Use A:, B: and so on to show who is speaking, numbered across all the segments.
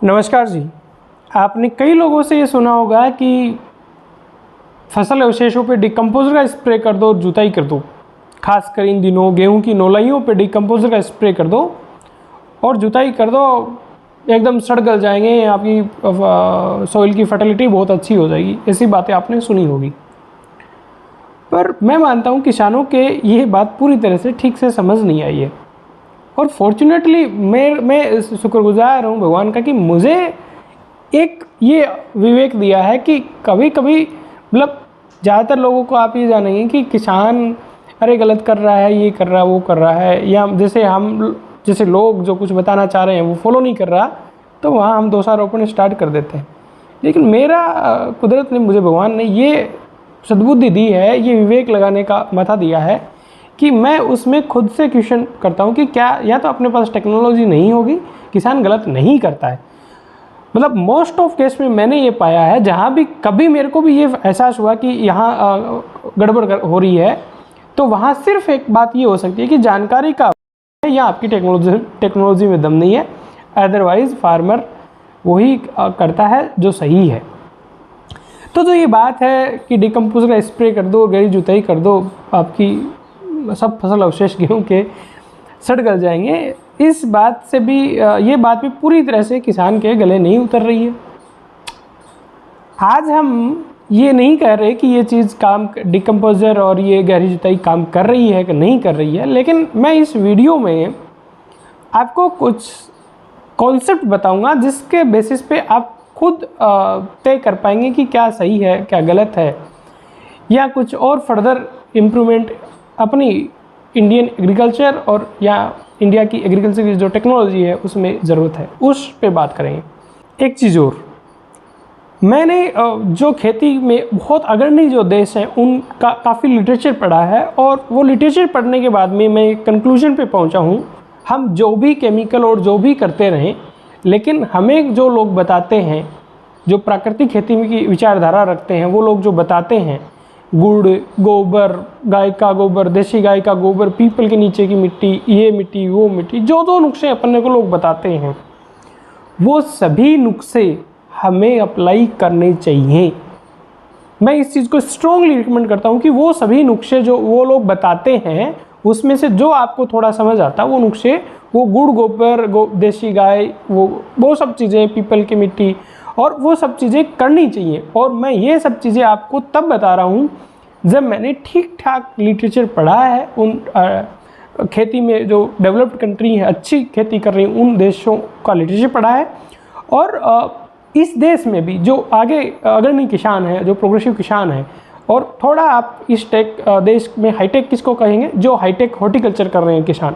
A: नमस्कार जी। आपने कई लोगों से ये सुना होगा कि फसल अवशेषों पे डिकम्पोज़र का स्प्रे कर दो और जुताई कर दो। खासकर इन दिनों गेहूं की नौलाइयों पे डिकम्पोज़र का स्प्रे कर दो और जुताई कर दो, एकदम सड़ गल जाएंगे, आपकी सॉइल की फर्टिलिटी बहुत अच्छी हो जाएगी। ऐसी बातें आपने सुनी होगी, पर मैं मानता हूँ किसानों के ये बात पूरी तरह से ठीक से समझ नहीं आई है। और फॉर्चुनेटली मैं शुक्रगुजार हूँ भगवान का कि मुझे एक ये विवेक दिया है कि कभी कभी मतलब ज़्यादातर लोगों को आप ये जानेंगे कि किसान अरे गलत कर रहा है, ये कर रहा है, वो कर रहा है, या जैसे लोग जो कुछ बताना चाह रहे हैं वो फॉलो नहीं कर रहा, तो वहाँ हम दोषारोपण स्टार्ट कर देते हैं। लेकिन मेरा कुदरत ने, मुझे भगवान ने ये सद्बुद्धि दी है, ये विवेक लगाने का मथा दिया है कि मैं उसमें खुद से क्वेश्चन करता हूँ कि क्या या तो अपने पास टेक्नोलॉजी नहीं होगी, किसान गलत नहीं करता है। मतलब मोस्ट ऑफ केस में मैंने ये पाया है, जहाँ भी कभी मेरे को भी ये एहसास हुआ कि यहाँ गड़बड़ हो रही है, तो वहाँ सिर्फ एक बात ये हो सकती है कि जानकारी का है या आपकी टेक्नोलॉजी में दम नहीं है। अदरवाइज फार्मर वही करता है जो सही है। तो जो ये बात है कि डिकम्पोजर का स्प्रे कर दो, गहरी जुताई कर दो, आपकी सब फसल अवशेष गेहूँ के सड़ गल जाएंगे, इस बात से भी ये बात भी पूरी तरह से किसान के गले नहीं उतर रही है। आज हम ये नहीं कह रहे कि ये चीज़ काम, डिकम्पोजर और ये गहरी जुताई काम कर रही है कि नहीं कर रही है, लेकिन मैं इस वीडियो में आपको कुछ कॉन्सेप्ट बताऊंगा जिसके बेसिस पे आप खुद तय कर पाएंगे कि क्या सही है, क्या गलत है, या कुछ और फर्दर इम्प्रूवमेंट अपनी इंडियन एग्रीकल्चर और या इंडिया की एग्रीकल्चर की जो टेक्नोलॉजी है उसमें ज़रूरत है, उस पे बात करेंगे। एक चीज़ और, मैंने जो खेती में बहुत अग्रणी जो देश हैं उनका काफ़ी लिटरेचर पढ़ा है, और वो लिटरेचर पढ़ने के बाद में मैं कंक्लूजन पे पहुंचा हूँ, हम जो भी केमिकल और जो भी करते रहें, लेकिन हमें जो लोग बताते हैं, जो प्राकृतिक खेती में की विचारधारा रखते हैं, वो लोग जो बताते हैं गुड़, गोबर, गाय का गोबर, देसी गाय का गोबर, पीपल के नीचे की मिट्टी, ये मिट्टी, वो मिट्टी, जो नुस्खे अपने को लोग बताते हैं, वो सभी नुस्खे हमें अप्लाई करने चाहिए। मैं इस चीज़ को स्ट्रॉन्गली रिकमेंड करता हूँ कि वो सभी नुस्खे जो वो लोग बताते हैं, उसमें से जो आपको थोड़ा समझ आता है वो नुस्खे, वो गुड़, गोबर, देसी गाय, वो सब चीज़ें, पीपल की मिट्टी, और वो सब चीज़ें करनी चाहिए। और मैं ये सब चीज़ें आपको तब बता रहा हूँ जब मैंने ठीक ठाक लिटरेचर पढ़ा है, उन खेती में जो डेवलप्ड कंट्री है, अच्छी खेती कर रही हैं, उन देशों का लिटरेचर पढ़ा है। और इस देश में भी जो आगे अग्रणी किसान है, जो प्रोग्रेसिव किसान है, और थोड़ा आप इस देश में हाईटेक किसको कहेंगे, जो हाईटेक हॉर्टिकल्चर कर रहे हैं किसान,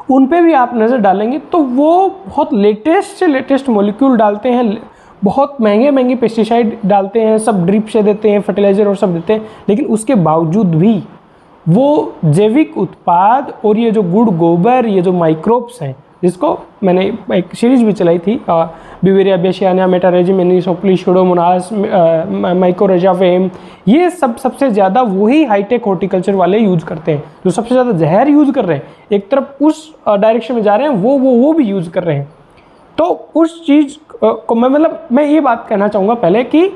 A: उन पे भी आप नज़र डालेंगे तो वो बहुत लेटेस्ट से लेटेस्ट मॉलिक्यूल डालते हैं, बहुत महंगे पेस्टिसाइड डालते हैं, सब ड्रिप से देते हैं, फर्टिलाइज़र और सब देते हैं, लेकिन उसके बावजूद भी वो जैविक उत्पाद और ये जो गुड़, गोबर, ये जो माइक्रोब्स हैं, जिसको मैंने एक सीरीज भी चलाई थी, बिवेरिया बेसियाना, मेटारेजिम, एनिसोप्ली, सूडोमोनास, माइकोरेजाफेम, ये सबसे ज़्यादा वही हाईटेक हॉर्टिकल्चर वाले यूज़ करते हैं, जो सबसे ज़्यादा जहर यूज़ कर रहे हैं, एक तरफ उस डायरेक्शन में जा रहे हैं, वो भी यूज़ कर रहे हैं। तो उस चीज़ को मैं ये बात कहना चाहूँगा पहले कि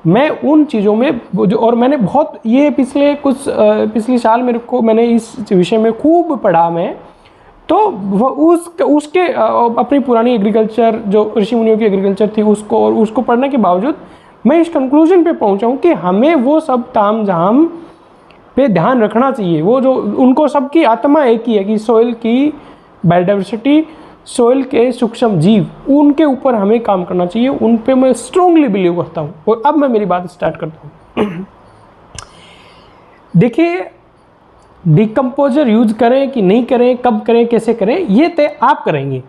A: मैं उन चीज़ों में जो, और मैंने बहुत ये पिछले साल मैंने इस विषय में खूब पढ़ा मैं, तो उसके अपनी पुरानी एग्रीकल्चर जो ऋषि मुनियों की एग्रीकल्चर थी उसको पढ़ने के बावजूद मैं इस कंक्लूजन पे पहुंचा हूं कि हमें वो सब ताम झाम पे ध्यान रखना चाहिए। वो जो उनको सबकी आत्मा एक ही है कि सॉइल की बायोडाइवर्सिटी, सॉइल के सूक्ष्म जीव, उनके ऊपर हमें काम करना चाहिए। उन पे मैं स्ट्रांगली बिलीव करता हूँ। और अब मैं मेरी बात स्टार्ट करता हूँ। देखिए, डिकम्पोजर यूज करें कि नहीं करें, कब करें, कैसे करें, ये तय आप करेंगे,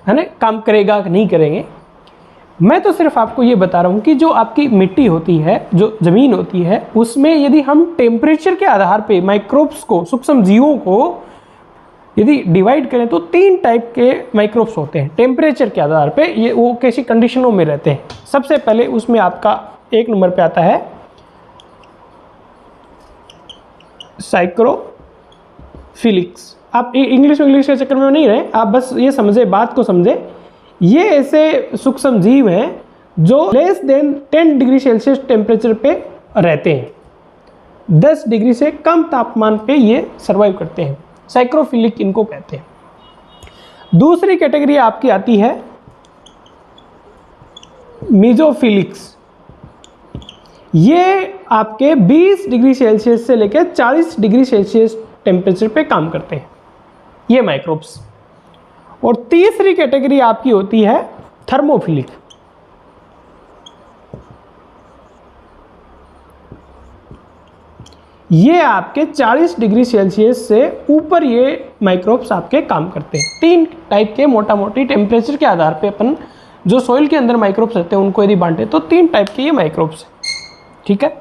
A: है ना, काम करेगा कि नहीं करेंगे। मैं तो सिर्फ आपको ये बता रहा हूँ कि जो आपकी मिट्टी होती है, जो ज़मीन होती है, उसमें यदि हम टेम्परेचर के आधार पे माइक्रोब्स को, सूक्ष्म जीवों को यदि डिवाइड करें तो 3 टाइप के माइक्रोब्स होते हैं टेम्परेचर के आधार पे। ये वो कैसी कंडीशनों में रहते हैं। सबसे पहले उसमें आपका 1 नंबर पे आता है साइक्रोफिलिक्स। आप इंग्लिश के चक्कर में नहीं रहे, आप बस ये समझे, बात को समझे ये ऐसे सूक्ष्म जीव हैं जो less than 10 degree Celsius temperature पे रहते हैं। 10 डिग्री से कम तापमान पे ये सर्वाइव करते हैं। साइक्रोफिलिक इनको कहते हैं। दूसरी कैटेगरी आपकी आती है मीजोफिलिक्स। ये आपके 20 डिग्री सेल्सियस से लेकर 40 डिग्री सेल्सियस टेम्परेचर पे काम करते हैं ये माइक्रोब्स। और तीसरी कैटेगरी आपकी होती है थर्मोफिलिक। ये आपके 40 डिग्री सेल्सियस से ऊपर ये माइक्रोब्स आपके काम करते हैं। 3 टाइप के मोटा मोटी टेम्परेचर के आधार पे अपन जो सॉइल के अंदर माइक्रोब्स रहते हैं उनको यदि बांटे तो 3 टाइप के ये माइक्रोब्स हैं। ठीक है,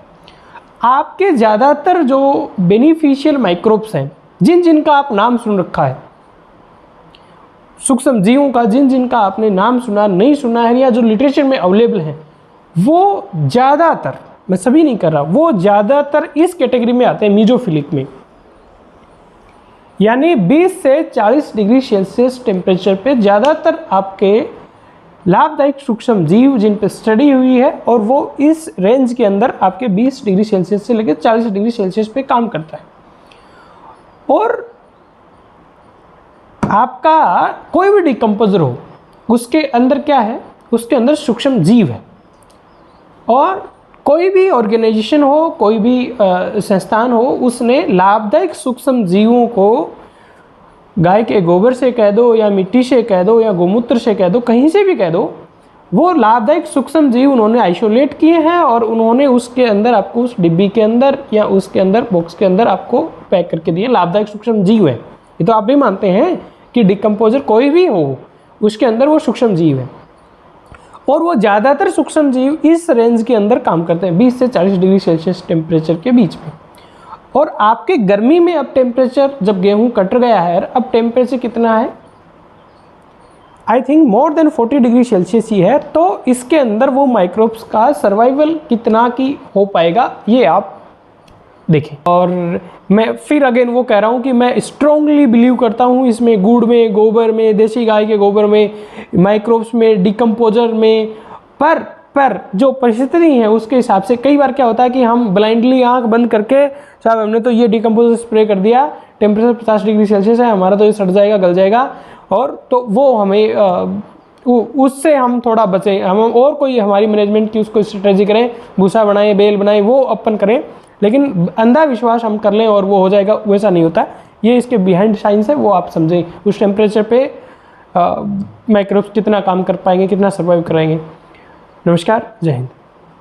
A: आपके ज़्यादातर जो बेनिफिशियल माइक्रोब्स हैं जिन जिनका आप नाम सुन रखा है, सूक्ष्म जीवों का जिन जिनका आपने नाम सुना नहीं सुना है या जो लिटरेचर में अवेलेबल हैं, वो ज़्यादातर, मैं सभी नहीं कर रहा, वो ज़्यादातर इस कैटेगरी में आते हैं मीजोफिलिक में। यानी 20 से 40 डिग्री सेल्सियस टेम्परेचर पे ज़्यादातर आपके लाभदायक सूक्ष्म जीव जिन पे स्टडी हुई है और वो इस रेंज के अंदर आपके 20 डिग्री सेल्सियस से लेकर 40 डिग्री सेल्सियस पे काम करता है। और आपका कोई भी डिकम्पोजर हो उसके अंदर क्या है, उसके अंदर सूक्ष्म जीव है। और कोई भी ऑर्गेनाइजेशन हो, कोई भी संस्थान हो, उसने लाभदायक सूक्ष्म जीवों को गाय के गोबर से कह दो या मिट्टी से कह दो या गोमूत्र से कह दो, कहीं से भी कह दो, वो लाभदायक सूक्ष्म जीव उन्होंने आइसोलेट किए हैं और उन्होंने उसके अंदर आपको उस डिब्बी के अंदर या उसके अंदर बॉक्स के अंदर आपको पैक करके दिए। लाभदायक सूक्ष्म जीव है। ये तो आप भी मानते हैं कि डिकम्पोजर कोई भी हो उसके अंदर वो सूक्ष्म जीव है। और वो ज़्यादातर सूक्ष्म जीव इस रेंज के अंदर काम करते हैं 20 से 40 डिग्री सेल्सियस टेम्परेचर के बीच में। और आपके गर्मी में अब टेम्परेचर, जब गेहूं कट गया है, अब टेम्परेचर कितना है, I think more than 40 degree Celsius ही है। तो इसके अंदर वो माइक्रोब्स का सर्वाइवल कितना की हो पाएगा ये आप देखें। और मैं फिर अगेन वो कह रहा हूँ कि मैं स्ट्रांगली बिलीव करता हूँ इसमें, गुड़ में, गोबर में, देसी गाय के गोबर में, माइक्रोब्स में, डिकम्पोजर में। पर जो परिस्थिति है उसके हिसाब से कई बार क्या होता है कि हम ब्लाइंडली आंख बंद करके, साहब हमने तो ये डिकम्पोजर स्प्रे कर दिया, टेम्परेचर 50 डिग्री सेल्सियस है, हमारा तो ये सड़ जाएगा, गल जाएगा, और तो वो हमें उससे हम थोड़ा बचें। हम और कोई हमारी मैनेजमेंट की उसको स्ट्रेटजी करें, भूसा बनाएं, बेल बनाएं, वो अपन करें, लेकिन अंधा विश्वास हम कर लें और वो हो जाएगा, वैसा नहीं होता। ये इसके बिहाइंड साइंस है, वो आप समझें। उस टेम्परेचर पे माइक्रोब्स कितना काम कर पाएंगे, कितना सर्वाइव कराएंगे। नमस्कार, जय हिंद।